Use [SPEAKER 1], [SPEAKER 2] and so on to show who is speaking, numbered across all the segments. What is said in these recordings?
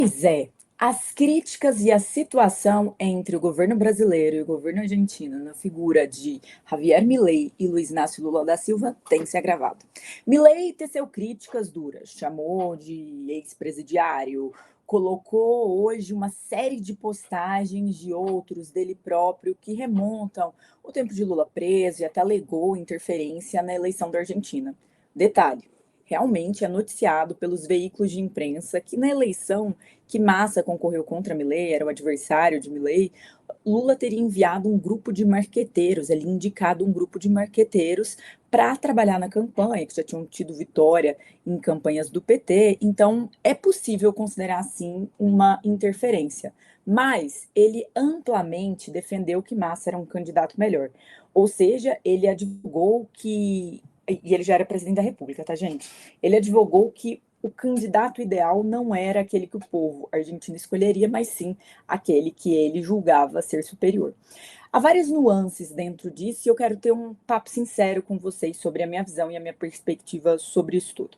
[SPEAKER 1] Pois é, as críticas e a situação entre o governo brasileiro e o governo argentino na figura de Javier Milei e Luiz Inácio Lula da Silva tem se agravado. Milei teceu críticas duras, chamou de ex-presidiário, colocou hoje uma série de postagens de outros dele próprio que remontam o tempo de Lula preso e até alegou interferência na eleição da Argentina. Detalhe, realmente é noticiado pelos veículos de imprensa que na eleição que Massa concorreu contra Milei, era o adversário de Milei, Lula teria enviado um grupo de marqueteiros, ele indicado um grupo de marqueteiros para trabalhar na campanha, que já tinham tido vitória em campanhas do PT, então é possível considerar assim uma interferência. Mas ele amplamente defendeu que Massa era um candidato melhor. Ou seja, ele advogou que e ele já era presidente da República, tá, gente? Ele advogou que o candidato ideal não era aquele que o povo argentino escolheria, mas sim aquele que ele julgava ser superior. Há várias nuances dentro disso e eu quero ter um papo sincero com vocês sobre a minha visão e a minha perspectiva sobre isso tudo.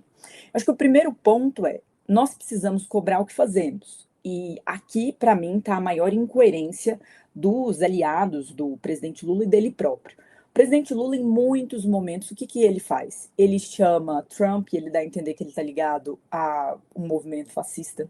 [SPEAKER 1] Acho que o primeiro ponto é, nós precisamos cobrar o que fazemos. E aqui, para mim, está a maior incoerência dos aliados do presidente Lula e dele próprio. O presidente Lula, em muitos momentos, o que, que ele faz? Ele chama Trump, ele dá a entender que ele está ligado a um movimento fascista.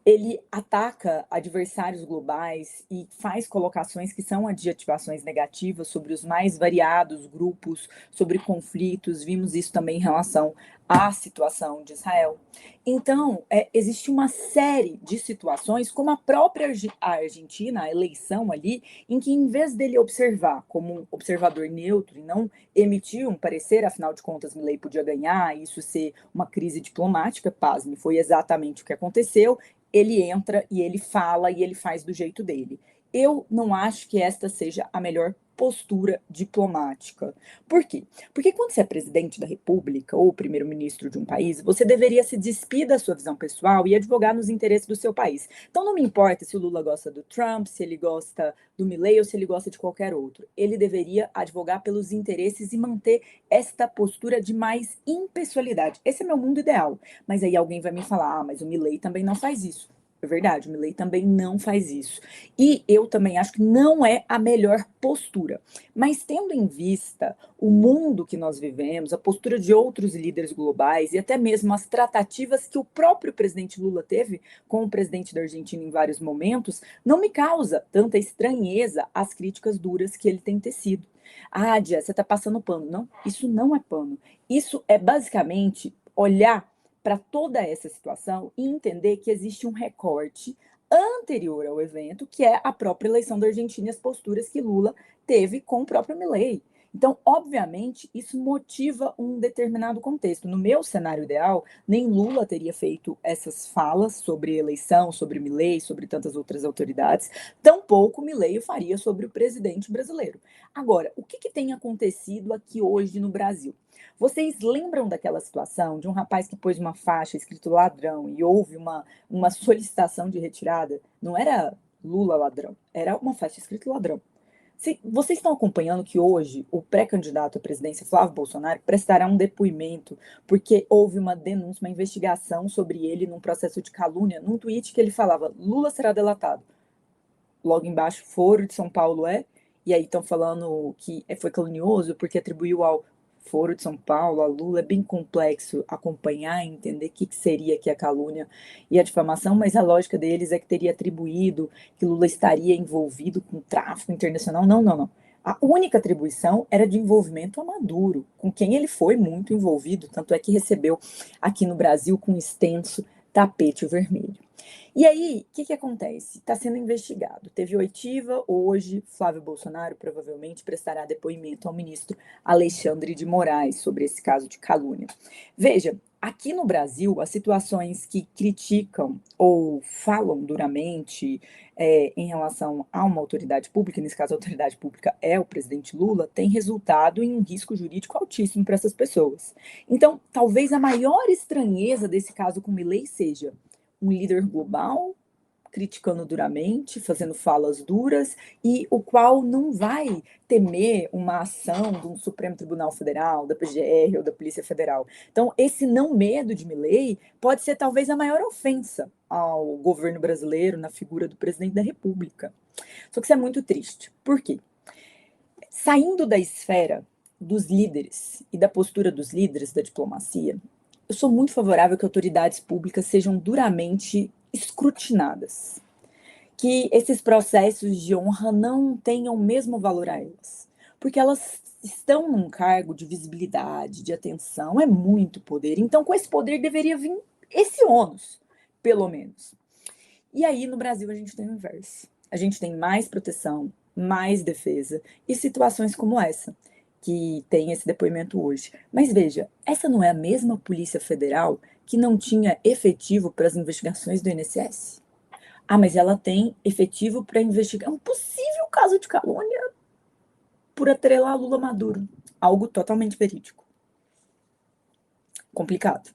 [SPEAKER 1] Ele ataca adversários globais e faz colocações que são adjetivações negativas sobre os mais variados grupos, sobre conflitos. Vimos isso também em relação à situação de Israel. Então, existe uma série de situações, como a própria Argentina, a eleição ali, em que, em vez dele observar como um observador neutro e não emitir um parecer, afinal de contas, Milei podia ganhar, isso ser uma crise diplomática, pasme, foi exatamente o que aconteceu. Ele entra e ele fala e ele faz do jeito dele. Eu não acho que esta seja a melhor postura diplomática. Por quê? Porque quando você é presidente da República ou primeiro-ministro de um país, você deveria se despir da sua visão pessoal e advogar nos interesses do seu país. Então não me importa se o Lula gosta do Trump, se ele gosta do Milei ou se ele gosta de qualquer outro. Ele deveria advogar pelos interesses e manter esta postura de mais impessoalidade. Esse é meu mundo ideal. Mas aí alguém vai me falar, mas o Milei também não faz isso. É verdade, o Milei também não faz isso. E eu também acho que não é a melhor postura. Mas tendo em vista o mundo que nós vivemos, a postura de outros líderes globais e até mesmo as tratativas que o próprio presidente Lula teve com o presidente da Argentina em vários momentos, não me causa tanta estranheza as críticas duras que ele tem tecido. Ah, Dia, você está passando pano. Não, isso não é pano. Isso é basicamente olhar para toda essa situação e entender que existe um recorte anterior ao evento, que é a própria eleição da Argentina e as posturas que Lula teve com o próprio Milei. Então, obviamente, isso motiva um determinado contexto. No meu cenário ideal, nem Lula teria feito essas falas sobre eleição, sobre Milei, sobre tantas outras autoridades, tampouco Milei o faria sobre o presidente brasileiro. Agora, o que tem acontecido aqui hoje no Brasil? Vocês lembram daquela situação de um rapaz que pôs uma faixa escrito ladrão e houve uma solicitação de retirada? Não era Lula ladrão, era uma faixa escrito ladrão. Vocês estão acompanhando que hoje o pré-candidato à presidência, Flávio Bolsonaro, prestará um depoimento porque houve uma denúncia, uma investigação sobre ele num processo de calúnia, num tweet que ele falava: Lula será delatado. Logo embaixo, Foro de São Paulo e aí estão falando que foi calunioso porque atribuiu ao Foro de São Paulo, a Lula. É bem complexo acompanhar e entender o que seria aqui a calúnia e a difamação, mas a lógica deles é que teria atribuído que Lula estaria envolvido com tráfico internacional. Não, não, não. A única atribuição era de envolvimento a Maduro, com quem ele foi muito envolvido, tanto é que recebeu aqui no Brasil com extenso tapete vermelho. E aí, o que acontece? Está sendo investigado. Teve oitiva, hoje Flávio Bolsonaro provavelmente prestará depoimento ao ministro Alexandre de Moraes sobre esse caso de calúnia. Veja, aqui no Brasil, as situações que criticam ou falam duramente em relação a uma autoridade pública, nesse caso a autoridade pública é o presidente Lula, tem resultado em um risco jurídico altíssimo para essas pessoas. Então, talvez a maior estranheza desse caso com Milei seja um líder global criticando duramente, fazendo falas duras, e o qual não vai temer uma ação do Supremo Tribunal Federal, da PGR ou da Polícia Federal. Então, esse não medo de Milei pode ser talvez a maior ofensa ao governo brasileiro na figura do presidente da República. Só que isso é muito triste. Por quê? Saindo da esfera dos líderes e da postura dos líderes da diplomacia, eu sou muito favorável que autoridades públicas sejam duramente escrutinadas, que esses processos de honra não tenham o mesmo valor a elas, porque elas estão num cargo de visibilidade, de atenção, é muito poder. Então, com esse poder deveria vir esse ônus, pelo menos. E aí, no Brasil, a gente tem o inverso. A gente tem mais proteção, mais defesa e situações como essa, que tem esse depoimento hoje. Mas veja, essa não é a mesma Polícia Federal que não tinha efetivo para as investigações do INSS? Ah, mas ela tem efetivo para investigar um possível caso de calúnia por atrelar Lula Maduro. Algo totalmente verídico. Complicado.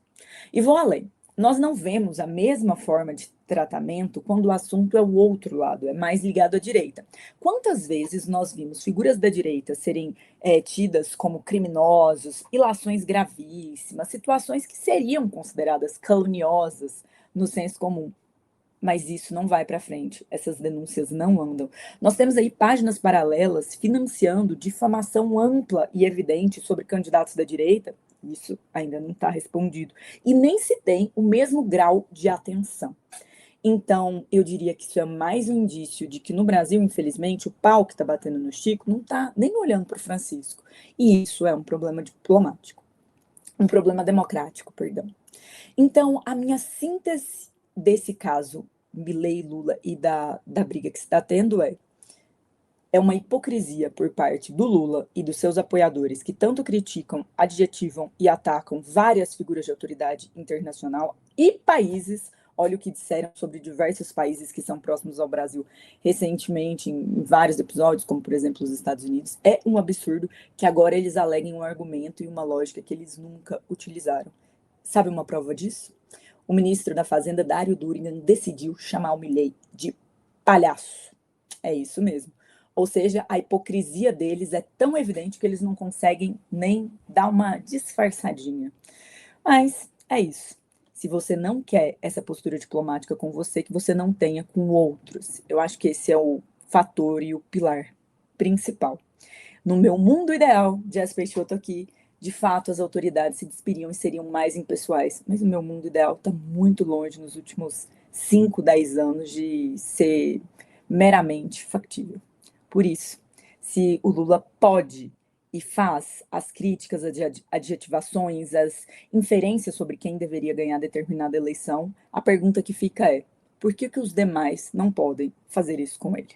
[SPEAKER 1] E vou além. Nós não vemos a mesma forma de tratamento quando o assunto é o outro lado, é mais ligado à direita. Quantas vezes nós vimos figuras da direita serem tidas como criminosos, ilações gravíssimas, situações que seriam consideradas caluniosas no senso comum? Mas isso não vai para frente, essas denúncias não andam. Nós temos aí páginas paralelas financiando difamação ampla e evidente sobre candidatos da direita, isso ainda não está respondido, e nem se tem o mesmo grau de atenção. Então, eu diria que isso é mais um indício de que no Brasil, infelizmente, o pau que está batendo no Chico não está nem olhando para o Francisco. E isso é um problema diplomático, um problema democrático, perdão. Então, a minha síntese desse caso, Milei, Lula e da briga que se está tendo é uma hipocrisia por parte do Lula e dos seus apoiadores que tanto criticam, adjetivam e atacam várias figuras de autoridade internacional e países. Olha o que disseram sobre diversos países que são próximos ao Brasil recentemente, em vários episódios, como por exemplo os Estados Unidos. É um absurdo que agora eles aleguem um argumento e uma lógica que eles nunca utilizaram. Sabe uma prova disso? O ministro da Fazenda, Dário Durigan, decidiu chamar o Milei de palhaço. É isso mesmo. Ou seja, a hipocrisia deles é tão evidente que eles não conseguem nem dar uma disfarçadinha. Mas é isso. Se você não quer essa postura diplomática com você, que você não tenha com outros. Eu acho que esse é o fator e o pilar principal. No meu mundo ideal, Jess Peixoto aqui, de fato as autoridades se despiriam e seriam mais impessoais. Mas o meu mundo ideal está muito longe nos últimos 5, 10 anos de ser meramente factível. Por isso, se o Lula pode e faz as críticas, as adjetivações, as inferências sobre quem deveria ganhar determinada eleição, a pergunta que fica é: por que os demais não podem fazer isso com ele?